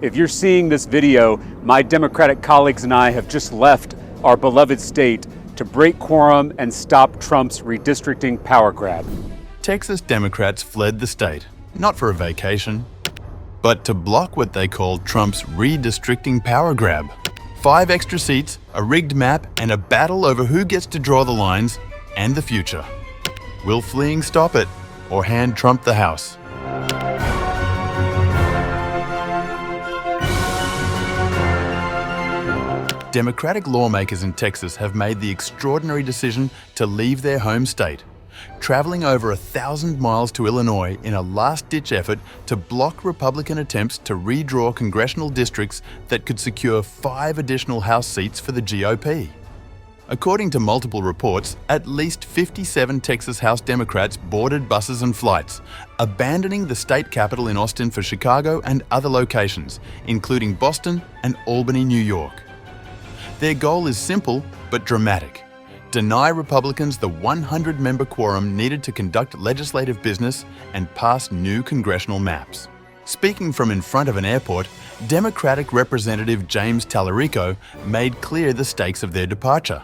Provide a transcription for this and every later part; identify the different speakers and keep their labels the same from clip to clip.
Speaker 1: If you're seeing this video, my Democratic colleagues and I have just left our beloved state to break quorum and stop Trump's redistricting power grab.
Speaker 2: Texas Democrats fled the state, not for a vacation, but to block what they called Trump's redistricting power grab. 5 extra seats, a rigged map, and a battle over who gets to draw the lines and the future. Will fleeing stop it, or hand Trump the House? Democratic lawmakers in Texas have made the extraordinary decision to leave their home state, traveling over 1,000 miles to Illinois in a last-ditch effort to block Republican attempts to redraw congressional districts that could secure 5 additional House seats for the GOP. According to multiple reports, at least 57 Texas House Democrats boarded buses and flights, abandoning the state capital in Austin for Chicago and other locations, including Boston and Albany, New York. Their goal is simple but dramatic: deny Republicans the 100-member quorum needed to conduct legislative business and pass new congressional maps. Speaking from in front of an airport, Democratic Representative James Tallarico made clear the stakes of their departure.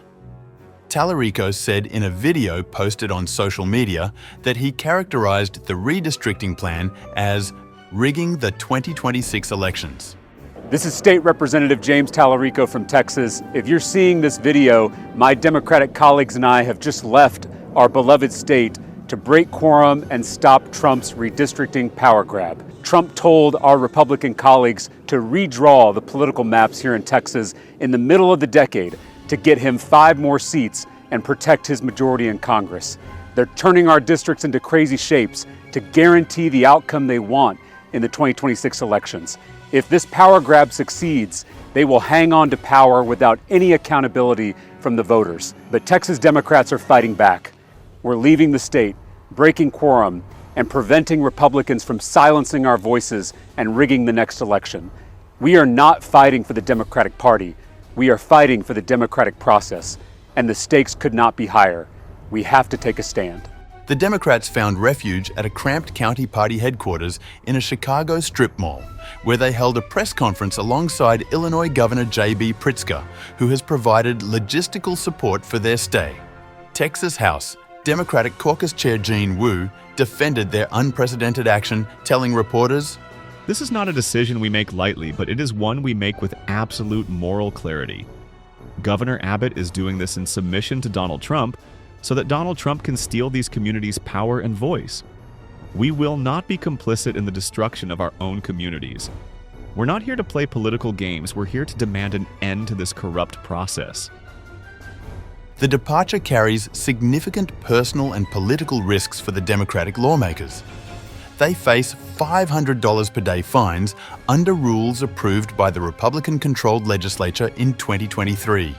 Speaker 2: Tallarico said in a video posted on social media that he characterized the redistricting plan as rigging the 2026 elections.
Speaker 1: This is State Representative James Tallarico from Texas. If you're seeing this video, my Democratic colleagues and I have just left our beloved state to break quorum and stop Trump's redistricting power grab. Trump told our Republican colleagues to redraw the political maps here in Texas in the middle of the decade to get him 5 more seats and protect his majority in Congress. They're turning our districts into crazy shapes to guarantee the outcome they want in the 2026 elections. If this power grab succeeds, they will hang on to power without any accountability from the voters. But Texas Democrats are fighting back. We're leaving the state, breaking quorum, and preventing Republicans from silencing our voices and rigging the next election. We are not fighting for the Democratic Party. We are fighting for the democratic process, and the stakes could not be higher. We have to take a stand.
Speaker 2: The Democrats found refuge at a cramped county party headquarters in a Chicago strip mall, where they held a press conference alongside Illinois Governor J.B. Pritzker, who has provided logistical support for their stay. Texas House Democratic Caucus Chair Jean Wu defended their unprecedented action, telling reporters,
Speaker 3: "This is not a decision we make lightly, but it is one we make with absolute moral clarity. Governor Abbott is doing this in submission to Donald Trump, so that Donald Trump can steal these communities' power and voice. We will not be complicit in the destruction of our own communities. We're not here to play political games, we're here to demand an end to this corrupt process."
Speaker 2: The departure carries significant personal and political risks for the Democratic lawmakers. They face $500 per day fines under rules approved by the Republican-controlled legislature in 2023.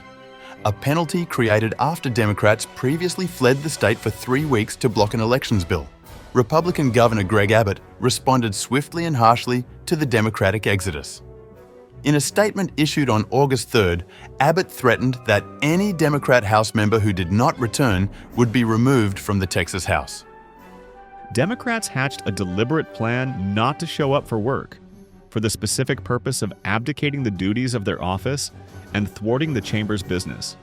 Speaker 2: A penalty created after Democrats previously fled the state for 3 weeks to block an elections bill. Republican Governor Greg Abbott responded swiftly and harshly to the Democratic exodus. In a statement issued on August 3rd, Abbott threatened that any Democrat House member who did not return would be removed from the Texas House.
Speaker 3: Democrats hatched a deliberate plan not to show up for work, for the specific purpose of abdicating the duties of their office and thwarting the chamber's business.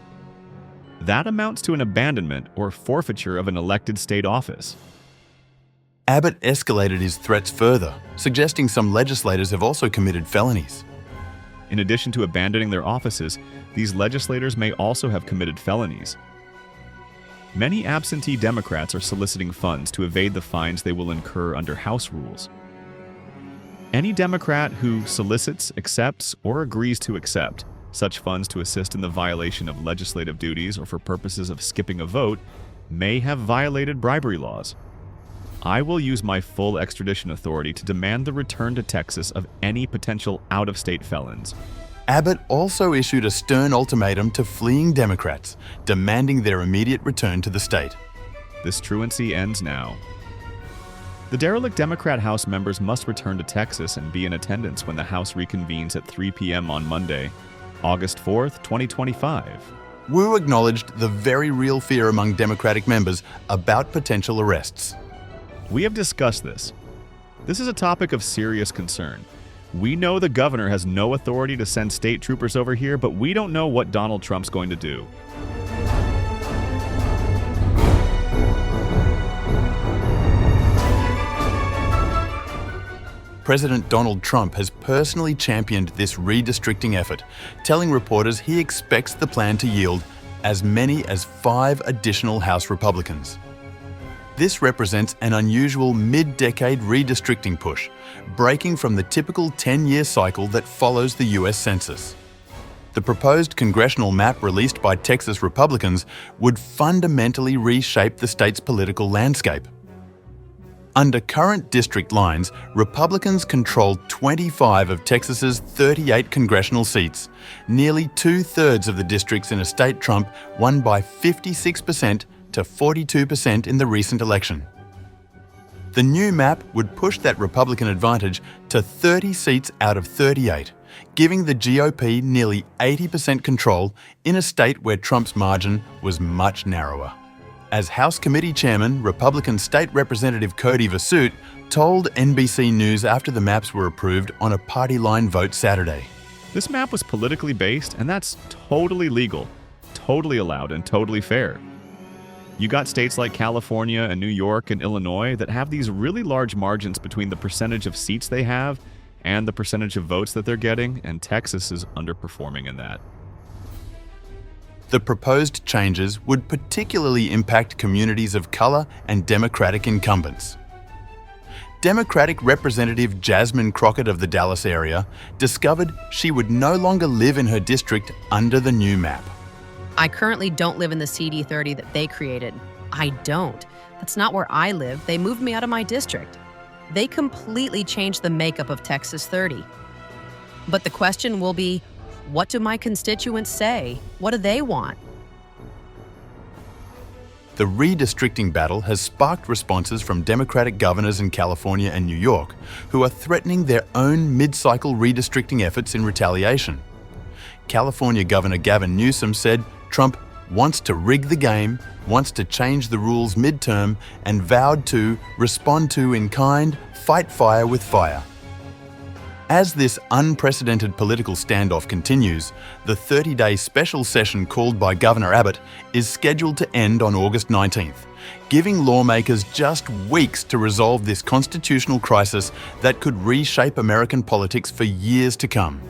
Speaker 3: That amounts to an abandonment or forfeiture of an elected state office.
Speaker 2: Abbott escalated his threats further, suggesting some legislators have also committed felonies.
Speaker 3: In addition to abandoning their offices, these legislators may also have committed felonies. Many absentee Democrats are soliciting funds to evade the fines they will incur under House rules. Any Democrat who solicits, accepts, or agrees to accept such funds to assist in the violation of legislative duties or for purposes of skipping a vote may have violated bribery laws. I will use my full extradition authority to demand the return to Texas of any potential out-of-state felons.
Speaker 2: Abbott also issued a stern ultimatum to fleeing Democrats, demanding their immediate return to the state.
Speaker 3: This truancy ends now. The derelict Democrat House members must return to Texas and be in attendance when the House reconvenes at 3 p.m. on Monday, August 4th, 2025.
Speaker 2: Wu acknowledged the very real fear among Democratic members about potential arrests.
Speaker 3: We have discussed this. This is a topic of serious concern. We know the governor has no authority to send state troopers over here, but we don't know what Donald Trump's going to do.
Speaker 2: President Donald Trump has personally championed this redistricting effort, telling reporters he expects the plan to yield as many as 5 additional House Republicans. This represents an unusual mid-decade redistricting push, breaking from the typical 10-year cycle that follows the US Census. The proposed congressional map released by Texas Republicans would fundamentally reshape the state's political landscape. Under current district lines, Republicans control 25 of Texas's 38 congressional seats, nearly 2/3 of the districts in a state Trump won by 56% to 42% in the recent election. The new map would push that Republican advantage to 30 seats out of 38, giving the GOP nearly 80% control in a state where Trump's margin was much narrower. As House Committee Chairman, Republican State Representative Cody Vasut told NBC News after the maps were approved on a party-line vote Saturday.
Speaker 3: This map was politically based, and that's totally legal, totally allowed, and totally fair. You got states like California and New York and Illinois that have these really large margins between the percentage of seats they have and the percentage of votes that they're getting, and Texas is underperforming in that.
Speaker 2: The proposed changes would particularly impact communities of colour and Democratic incumbents. Democratic Representative Jasmine Crockett of the Dallas area discovered she would no longer live in her district under the new map.
Speaker 4: I currently don't live in the CD30 that they created. I don't. That's not where I live. They moved me out of my district. They completely changed the makeup of Texas 30. But the question will be, what do my constituents say? What do they want?
Speaker 2: The redistricting battle has sparked responses from Democratic governors in California and New York, who are threatening their own mid-cycle redistricting efforts in retaliation. California Governor Gavin Newsom said Trump wants to rig the game, wants to change the rules midterm, and vowed to respond to in kind, fight fire with fire. As this unprecedented political standoff continues, the 30-day special session called by Governor Abbott is scheduled to end on August 19th, giving lawmakers just weeks to resolve this constitutional crisis that could reshape American politics for years to come.